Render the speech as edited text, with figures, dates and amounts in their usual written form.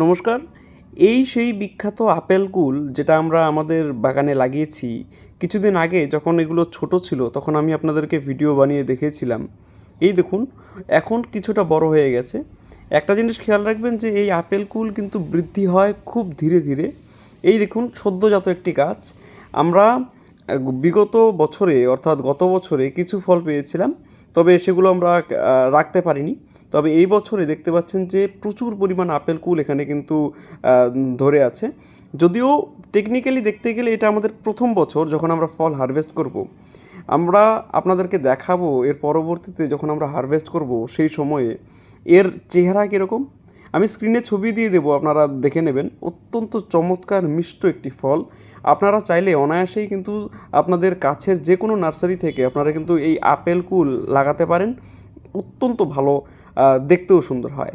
নমস্কার। এই সেই বিখ্যাত আপেল কুল যেটা আমরা আমাদের বাগানে লাগিয়েছি। কিছুদিন আগে যখন এগুলো ছোট ছিল তখন আমি আপনাদেরকে ভিডিও বানিয়ে দেখিয়েছিলাম। এই দেখুন, এখন কিছুটা বড় হয়ে গেছে। একটা জিনিস খেয়াল রাখবেন যে এই আপেল কুল কিন্তু বৃদ্ধি হয় খুব ধীরে ধীরে। এই দেখুন সদ্যোজাত একটি গাছ। আমরা বিগত বছরে অর্থাৎ গত বছরে কিছু ফল পেয়েছিলাম, তবে সেগুলো আমরা রাখতে পারিনি। তবে এই বছরে দেখতে পাচ্ছেন যে প্রচুর পরিমাণ আপেল কুল এখানে কিন্তু ধরে আছে। যদিও টেকনিক্যালি দেখতে গেলে এটা আমাদের প্রথম বছর যখন আমরা ফল হারভেস্ট করব। আমরা আপনাদেরকে দেখাবো এর পরবর্তীতে যখন আমরা হারভেস্ট করব সেই সময়ে এর চেহারা কীরকম। আমি স্ক্রিনে ছবি দিয়ে দেবো, আপনারা দেখে নেবেন। অত্যন্ত চমৎকার মিষ্ট একটি ফল। আপনারা চাইলে অনায়াসেই কিন্তু আপনাদের কাছের যে কোনো নার্সারি থেকে আপনারা কিন্তু এই আপেল কুল লাগাতে পারেন। অত্যন্ত ভালো, দেখতেও সুন্দর হয়।